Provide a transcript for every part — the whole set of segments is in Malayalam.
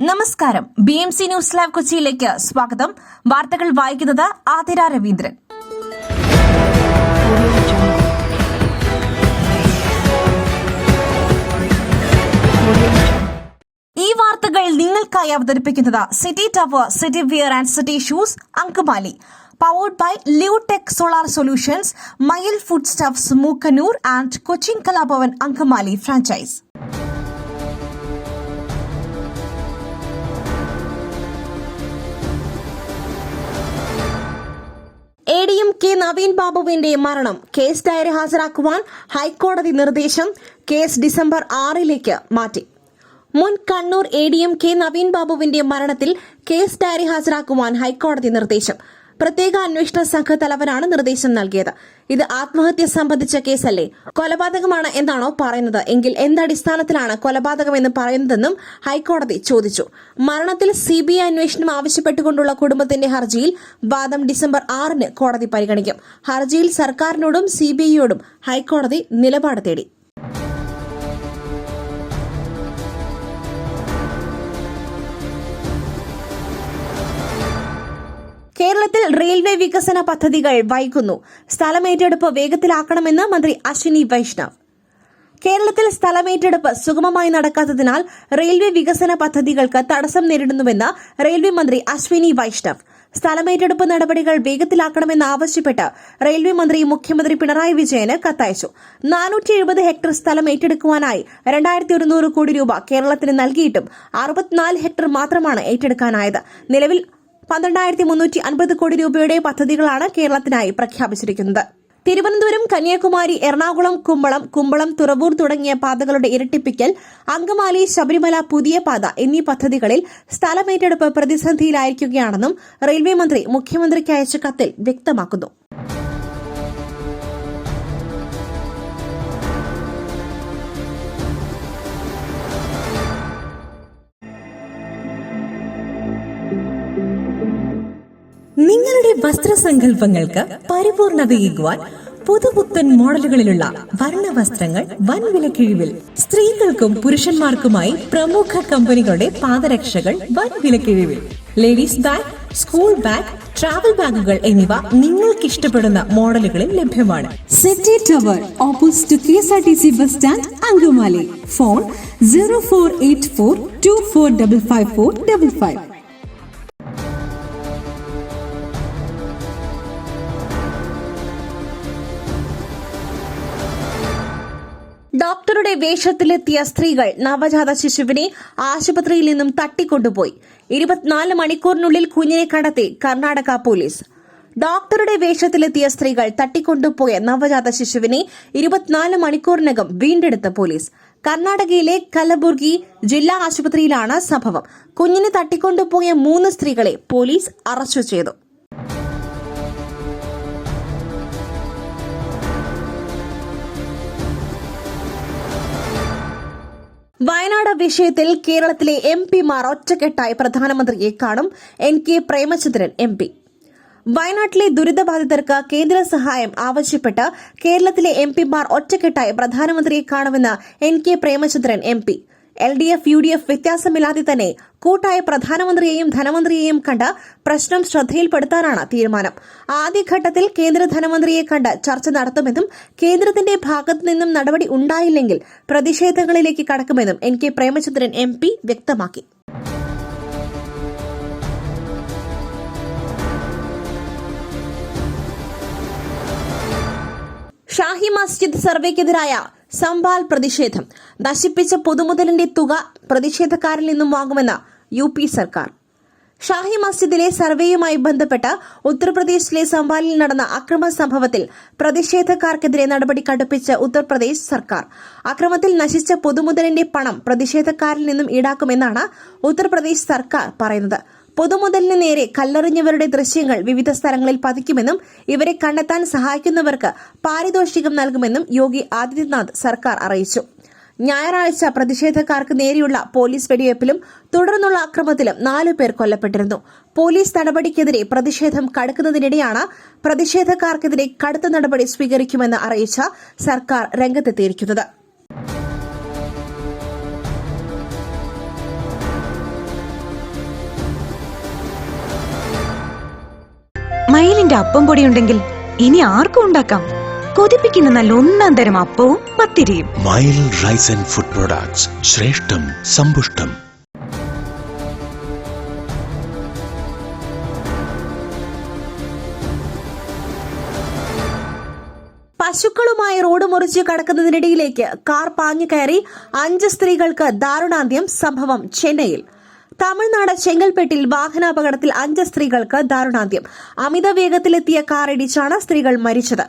നമസ്കാരം. BMC ന്യൂസ് ലൈവ് കൊച്ചിയിലേക്ക് സ്വാഗതം. വാർത്തകൾ വായിക്കുന്നത് ആതിര രവീന്ദ്രൻ. ഈ വാർത്തകൾ നിങ്ങൾക്കായി അവതരിപ്പിക്കുന്നത് city tower, city wear and city shoes, Angamaly. Powered by Liutech Solar Solutions, Mayil Foodstuffs, Mookanur and Cochin Kalabavan Ankamali franchise. ADMK Naveen ബാബുവിന്റെ മരണം കേസ് ഡയറി ഹാജരാക്കുവാൻ ഹൈക്കോടതി നിർദ്ദേശം. കേസ് ഡിസംബർ 6 മാറ്റി. മുൻ കണ്ണൂർ ADMK നവീൻ ബാബുവിന്റെ മരണത്തിൽ കേസ് ഡയറി ഹാജരാക്കുവാൻ ഹൈക്കോടതി നിർദ്ദേശം. പ്രത്യേക അന്വേഷണ സംഘ തലവനാണ് നിർദ്ദേശം നൽകിയത്. ഇത് ആത്മഹത്യ സംബന്ധിച്ച കേസല്ലേ? കൊലപാതകമാണ് എന്നാണോ പറയുന്നത്? എങ്കിൽ എന്തടിസ്ഥാനത്തിലാണ് കൊലപാതകമെന്ന് പറയുന്നതെന്നും ഹൈക്കോടതി ചോദിച്ചു. മരണത്തിൽ CBI അന്വേഷണം ആവശ്യപ്പെട്ടുകൊണ്ടുള്ള കുടുംബത്തിന്റെ ഹർജിയിൽ വാദം ഡിസംബർ 6 കോടതി പരിഗണിക്കും. ഹർജിയിൽ സർക്കാരിനോടും CBIയോടും ഹൈക്കോടതി നിലപാട് തേടി. കേരളത്തിൽ റെയിൽവേ വികസന പദ്ധതികൾ വൈകുന്നു. സ്ഥലമേറ്റെടുപ്പ് വേഗത്തിലാക്കണമെന്ന് മന്ത്രി അശ്വിനി വൈഷ്ണവ്. കേരളത്തിൽ സ്ഥലമേറ്റെടുപ്പ് സുഗമമായി നടക്കാത്തതിനാൽ റെയിൽവേ വികസന പദ്ധതികൾക്ക് തടസ്സം നേരിടുന്നുവെന്ന് റെയിൽവേ മന്ത്രി അശ്വിനി വൈഷ്ണവ്. സ്ഥലമേറ്റെടുപ്പ് നടപടികൾ വേഗത്തിലാക്കണമെന്നാവശ്യപ്പെട്ട് റെയിൽവേ മന്ത്രി മുഖ്യമന്ത്രി പിണറായി വിജയന് കത്തയച്ചു. 470 ഹെക്ടർ സ്ഥലം ഏറ്റെടുക്കുവാനായി 2100 കോടി രൂപ കേരളത്തിന് നൽകിയിട്ടും 64 ഹെക്ടർ മാത്രമാണ് ഏറ്റെടുക്കാനായത്. നിലവിൽ 12,350 കോടി രൂപയുടെ പദ്ധതികളാണ് കേരളത്തിനായി പ്രഖ്യാപിച്ചിരിക്കുന്നത്. തിരുവനന്തപുരം, കന്യാകുമാരി, എറണാകുളം, കുമ്പളം, തുറവൂർ തുടങ്ങിയ പാതകളുടെ ഇരട്ടിപ്പിക്കൽ, അങ്കമാലി, ശബരിമല പുതിയ പാത എന്നീ പദ്ധതികളിൽ സ്ഥലമേറ്റെടുപ്പ് പ്രതിസന്ധിയിലായിരിക്കുകയാണെന്നും റെയിൽവേ മന്ത്രി മുഖ്യമന്ത്രിക്ക് അയച്ച കത്തിൽ വ്യക്തമാക്കുന്നു. നിങ്ങളുടെ വസ്ത്രസങ്കല്പങ്ങൾക്ക് പരിപൂർണതയേകുവാൻ പുതുപുത്തൻ മോഡലുകളിലുള്ള വർണ്ണവസ്ത്രങ്ങൾ വൻ വിലക്കിഴിവിൽ. സ്ത്രീകൾക്കും പുരുഷന്മാർക്കുമായി പ്രമുഖ കമ്പനികളുടെ പാദരക്ഷകൾ വൻ വിലക്കിഴിവിൽ. Ladies bag, school bag, travel ബാഗുകൾ എന്നിവ നിങ്ങൾക്ക് ഇഷ്ടപ്പെടുന്ന മോഡലുകളിൽ ലഭ്യമാണ്. City tower, opposite KSRTC bus stand, Angamaly. Phone 0484245555. ഡോക്ടറുടെ വേഷത്തിലെത്തിയ സ്ത്രീകൾ നവജാത ശിശുവിനെ ആശുപത്രിയിൽ നിന്നും തട്ടിക്കൊണ്ടുപോയി. 24 മണിക്കൂറിനുള്ളിൽ കുഞ്ഞിനെ കണ്ടെത്തി കർണാടക പോലീസ്. ഡോക്ടറുടെ വേഷത്തിലെത്തിയ സ്ത്രീകൾ തട്ടിക്കൊണ്ടുപോയ നവജാത ശിശുവിനെ 24 മണിക്കൂറിനകം വീണ്ടെടുത്ത പോലീസ്. കർണാടകയിലെ കലബുർഗി ജില്ലാ ആശുപത്രിയിലാണ് സംഭവം. കുഞ്ഞിനെ തട്ടിക്കൊണ്ടുപോയ 3 സ്ത്രീകളെ പോലീസ് അറസ്റ്റ് ചെയ്തു. വയനാട് വിഷയത്തിൽ കേരളത്തിലെ MPമാർ ഒറ്റക്കെട്ടായി പ്രധാനമന്ത്രിയെ കാണും. NK Premachandran MP. വയനാട്ടിലെ ദുരിതബാധിതർക്ക് കേന്ദ്ര സഹായം ആവശ്യപ്പെട്ട് കേരളത്തിലെ MPമാർ ഒറ്റക്കെട്ടായി പ്രധാനമന്ത്രിയെ കാണുമെന്ന് NK Premachandran MP. LDF UDF വ്യത്യാസമില്ലാതെ തന്നെ കൂട്ടായ പ്രധാനമന്ത്രിയെയും ധനമന്ത്രിയെയും കണ്ട് പ്രശ്നം ശ്രദ്ധയിൽപ്പെടുത്താനാണ് തീരുമാനം. ആദ്യഘട്ടത്തിൽ കേന്ദ്ര ധനമന്ത്രിയെ കണ്ട് ചർച്ച നടത്തുമെന്നും കേന്ദ്രത്തിന്റെ ഭാഗത്തു നിന്നും നടപടി ഉണ്ടായില്ലെങ്കിൽ പ്രതിഷേധങ്ങളിലേക്ക് കടക്കുമെന്നും NK പ്രേമചന്ദ്രൻ MP വ്യക്തമാക്കി. ഷാഹി മസ്ജിദ് സർവേക്കെതിരായ സംബാൽ പ്രതിഷേധം. നശിപ്പിച്ച പൊതുമുതലിന്റെ തുക പ്രതിഷേധക്കാരിൽ നിന്നും വാങ്ങുമെന്ന് UP സർക്കാർ. ഷാഹി മസ്ജിദിലെ സർവേയുമായി ബന്ധപ്പെട്ട് ഉത്തർപ്രദേശിലെ സംബാലിൽ നടന്ന അക്രമ സംഭവത്തിൽ പ്രതിഷേധക്കാർക്കെതിരെ നടപടി കടുപ്പിച്ച് ഉത്തർപ്രദേശ് സർക്കാർ. അക്രമത്തിൽ നശിച്ച പൊതുമുതലിന്റെ പണം പ്രതിഷേധക്കാരിൽ നിന്നും ഈടാക്കുമെന്നാണ് ഉത്തർപ്രദേശ് സർക്കാർ പറയുന്നത്. പൊതുമുതലിന് നേരെ കല്ലെറിഞ്ഞവരുടെ ദൃശ്യങ്ങൾ വിവിധ സ്ഥലങ്ങളിൽ പതിക്കുമെന്നും ഇവരെ കണ്ടെത്താൻ സഹായിക്കുന്നവർക്ക് പാരിതോഷികം നൽകുമെന്നും യോഗി ആദിത്യനാഥ് സർക്കാർ അറിയിച്ചു. ഞായറാഴ്ച പ്രതിഷേധക്കാർക്ക് നേരെയുള്ള പോലീസ് വെടിവയ്പിലും തുടർന്നുള്ള അക്രമത്തിലും 4 പേർ കൊല്ലപ്പെട്ടിരുന്നു. പോലീസ് നടപടിക്കെതിരെ പ്രതിഷേധം കടുക്കുന്നതിനിടെയാണ് പ്രതിഷേധക്കാർക്കെതിരെ കടുത്ത നടപടി സ്വീകരിക്കുമെന്ന് അറിയിച്ച സർക്കാർ രംഗത്തെത്തിയിരിക്കുന്നത്. മയിലിന്റെ അപ്പം പൊടിയുണ്ടെങ്കിൽ ഇനി ആർക്കും ഉണ്ടാക്കാം. കൊതിപ്പിക്കുന്ന നല്ല ഒന്നാം തരം അപ്പവും പത്തിരിയും. മയിൽ റൈസ് ആൻഡ് ഫുഡ് പ്രൊഡക്ട്സ്, ശ്രേഷ്ഠം സമ്പുഷ്ടം. പശുക്കളുമായി റോഡ് മുറിച്ച് കടക്കുന്നതിനിടയിലേക്ക് കാർ പാഞ്ഞു കയറി 5 സ്ത്രീകൾക്ക് ദാരുണാന്ത്യം. സംഭവം ചെന്നൈയിൽ. തമിഴ്നാട് ചെങ്കൽപ്പെട്ടിൽ വാഹനാപകടത്തിൽ 5 സ്ത്രീകൾക്ക് ദാരുണാന്ത്യം. അമിത വേഗത്തിലെത്തിയ കാറിടിച്ചാണ് സ്ത്രീകൾ മരിച്ചത്.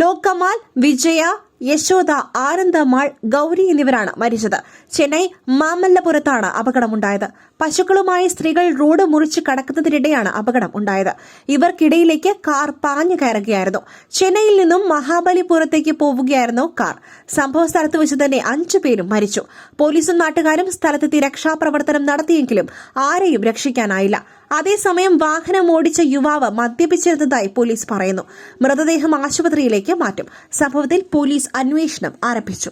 ലോകമാൽ, വിജയ, യശോദ, ആനന്ദമാൾ, ഗൌരി എന്നിവരാണ് മരിച്ചത്. ചെന്നൈ മാമല്ലപുരത്താണ് അപകടമുണ്ടായത്. പശുക്കളുമായി സ്ത്രീകൾ റോഡ് മുറിച്ച് കടക്കുന്നതിനിടെയാണ് അപകടം ഉണ്ടായത്. ഇവർക്കിടയിലേക്ക് കാർ പാഞ്ഞു കയറുകയായിരുന്നു. ചെന്നൈയിൽ നിന്നും മഹാബലിപുരത്തേക്ക് പോവുകയായിരുന്നു കാർ. സംഭവ സ്ഥലത്ത് വെച്ച് തന്നെ 5 പേരും മരിച്ചു. പോലീസും നാട്ടുകാരും സ്ഥലത്തെത്തി രക്ഷാപ്രവർത്തനം നടത്തിയെങ്കിലും ആരെയും രക്ഷിക്കാനായില്ല. അതേസമയം വാഹനം ഓടിച്ച യുവാവ് മദ്യപിച്ചിരുന്നതായി പോലീസ് പറയുന്നു. മൃതദേഹം ആശുപത്രിയിലേക്ക് മാറ്റും. സംഭവത്തിൽ പോലീസ് അന്വേഷണം ആരംഭിച്ചു.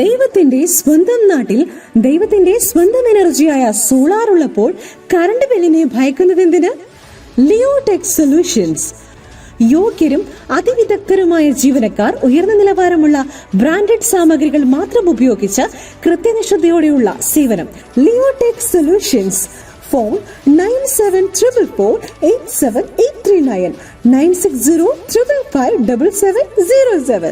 ദൈവത്തിന്റെ സ്വന്തം നാട്ടിൽ ദൈവത്തിന്റെ സ്വന്തം എനർജിയായ സോളാർ ഉള്ളപ്പോൾ കറണ്ട് ബില്ലിനെ ഭയക്കുന്നതെന്തിന്? Leotech solutions. യോഗ്യരും അതിവിദഗ്ധരുമായ ജീവനക്കാർ, ഉയർന്ന നിലവാരമുള്ള ബ്രാൻഡഡ് സാമഗ്രികൾ മാത്രം ഉപയോഗിച്ച് കൃത്യനിഷ്ഠതയോടെയുള്ള സേവനം. Leotech solutions. ഫോൺ 9744487839 9605557707.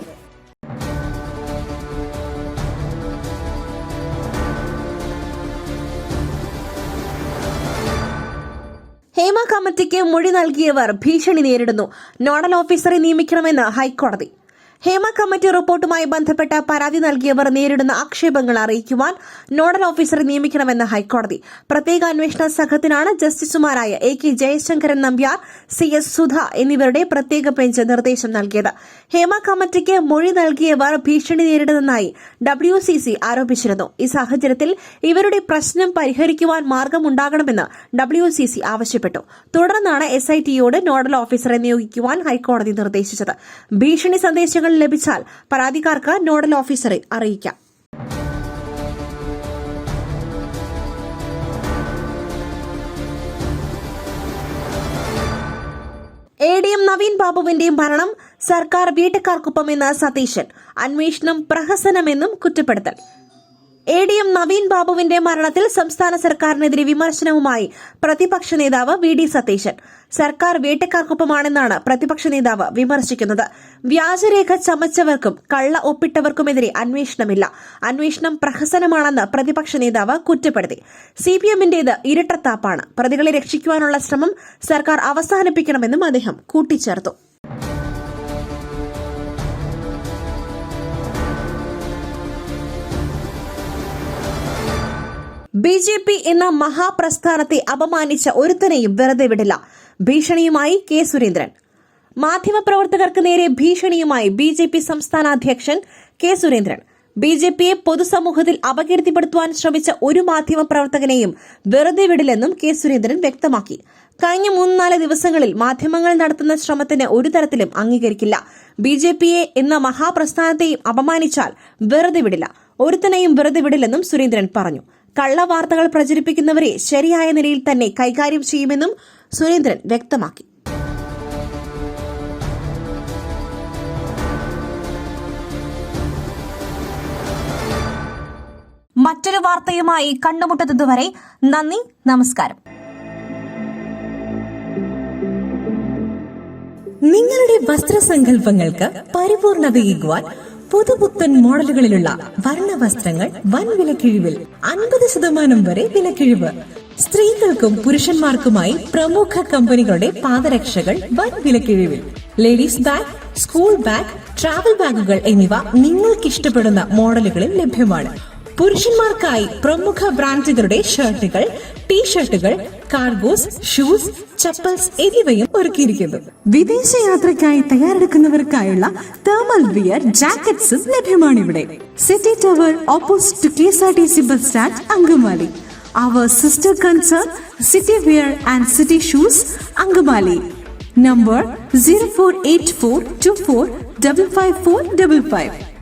ഹേമ കമ്മിറ്റിക്ക് മൊഴി നൽകിയവർ ഭീഷണി നേരിടുന്നു. നോഡൽ ഓഫീസറെ നിയമിക്കണമെന്ന് ഹൈക്കോടതി. ഹേമ കമ്മിറ്റി റിപ്പോർട്ടുമായി ബന്ധപ്പെട്ട പരാതി നൽകിയവർ നേരിടുന്ന ആക്ഷേപങ്ങൾ അറിയിക്കുവാൻ നോഡൽ ഓഫീസറെ നിയമിക്കണമെന്ന് ഹൈക്കോടതി. പ്രത്യേക അന്വേഷണ സംഘത്തിനാണ് ജസ്റ്റിസുമാരായ AK ജയശങ്കരൻ നമ്പ്യാർ, CS സുധ എന്നിവരുടെ പ്രത്യേക ബെഞ്ച് നിർദ്ദേശം നൽകിയത്. ഹേമ കമ്മിറ്റിക്ക് മൊഴി നൽകിയവർ ഭീഷണി നേരിടുന്നതായി WCC ആരോപിച്ചിരുന്നു. ഈ സാഹചര്യത്തിൽ ഇവരുടെ പ്രശ്നം പരിഹരിക്കുവാൻ മാർഗമുണ്ടാകണമെന്ന് WCC ആവശ്യപ്പെട്ടു. തുടർന്നാണ് SITയോട് നോഡൽ ഓഫീസറെ നിയോഗിക്കുവാൻ ഹൈക്കോടതി നിർദ്ദേശിച്ചത്. ഭീഷണി സന്ദേശങ്ങൾ ലഭിച്ചാൽ പരാതിക്കാർക്ക് നോഡൽ ഓഫീസറെ അറിയിക്കാം. ADM നവീൻ ബാബുവിന്റെ മരണം സർക്കാർ വീട്ടുകാർക്കൊപ്പമെന്ന് സതീശൻ. അന്വേഷണം പ്രഹസനമെന്നും കുറ്റപ്പെടുത്തൽ. ADM നവീൻ ബാബുവിന്റെ മരണത്തിൽ സംസ്ഥാന സർക്കാരിനെതിരെ വിമർശനവുമായി പ്രതിപക്ഷ നേതാവ് VD സതീശൻ. സർക്കാർ വേട്ടക്കാർക്കൊപ്പമാണെന്നാണ് പ്രതിപക്ഷ നേതാവ് വിമർശിക്കുന്നത്. വ്യാജരേഖ ചമച്ചവർക്കും കള്ള ഒപ്പിട്ടവർക്കുമെതിരെ അന്വേഷണമില്ല. അന്വേഷണം പ്രഹസനമാണെന്ന് പ്രതിപക്ഷ നേതാവ് കുറ്റപ്പെടുത്തി. CPMന്റേത് ഇരട്ടത്താപ്പാണ്. പ്രതികളെ രക്ഷിക്കുവാനുള്ള ശ്രമം സർക്കാർ അവസാനിപ്പിക്കണമെന്നും അദ്ദേഹം കൂട്ടിച്ചേർത്തു. BJP എന്ന മഹാപ്രസ്ഥാനത്തെ അപമാനിച്ച ഒരുത്തനെയും വെറുതെ വിടില്ല. ഭീഷണിയുമായി K സുരേന്ദ്രൻ. മാധ്യമപ്രവർത്തകർക്ക് നേരെ ഭീഷണിയുമായി BJP സംസ്ഥാന അധ്യക്ഷൻ K സുരേന്ദ്രൻ. BJPയെ പൊതുസമൂഹത്തിൽ അപകീർത്തിപ്പെടുത്തുവാൻ ശ്രമിച്ച ഒരു മാധ്യമപ്രവർത്തകനെയും വെറുതെ വിടില്ലെന്നും K സുരേന്ദ്രൻ വ്യക്തമാക്കി. കഴിഞ്ഞ 3-4 ദിവസങ്ങളിൽ മാധ്യമങ്ങൾ നടത്തുന്ന ശ്രമത്തിന് ഒരു തരത്തിലും അംഗീകരിക്കില്ല. BJPയെ എന്ന മഹാപ്രസ്ഥാനത്തെയും അപമാനിച്ചാൽ വെറുതെ വിടില്ല. ഒരുത്തനെയും വെറുതെ വിടില്ലെന്നും സുരേന്ദ്രൻ പറഞ്ഞു. കള്ളവാർത്തകൾ പ്രചരിപ്പിക്കുന്നവരെ ശരിയായ നിലയിൽ തന്നെ കൈകാര്യം ചെയ്യുമെന്നും സുരേന്ദ്രൻ വ്യക്തമാക്കി. മറ്റൊരു വാർത്തയുമായി കണ്ടുമുട്ടുന്നതുവരെ നന്ദി, നമസ്കാരം. നിങ്ങളുടെ വസ്ത്രസങ്കല്പങ്ങൾക്ക് പരിപൂർണതയേകുവാൻ പുതുപുത്തൻ മോഡലുകളിലുള്ള വർണ്ണ വസ്ത്രങ്ങൾ വൻ വിലക്കിഴിവിൽ 50% വരെ വിലക്കിഴിവ്. സ്ത്രീകൾക്കും പുരുഷന്മാർക്കുമായി പ്രമുഖ കമ്പനികളുടെ പാദരക്ഷകൾ വൻ വിലക്കിഴിവിൽ. Ladies bag, school bag, travel ബാഗുകൾ എന്നിവ നിങ്ങൾക്കിഷ്ടപ്പെടുന്ന മോഡലുകളിൽ ലഭ്യമാണ്. പുരുഷന്മാർക്കായി പ്രമുഖ ബ്രാൻഡുകളുടെ ഷർട്ടുകൾ, ടീഷർട്ടുകൾ, കാർഗോസ്, ഷൂസ്, ചപ്പൽസ് എന്നിവയും ഒരുക്കിയിരിക്കുന്നു. വിദേശയാത്രയ്ക്കായി തയ്യാറെടുക്കുന്നവർക്കായുള്ള തേർമൽ വിയർ, ജാക്കറ്റ്സും ലഭ്യമാണിവിടെ. City tower opposite KSRTC bus stand, Angamaly. Our sister concern, City Wear and City Shoes, Angamali. Number 048424555455.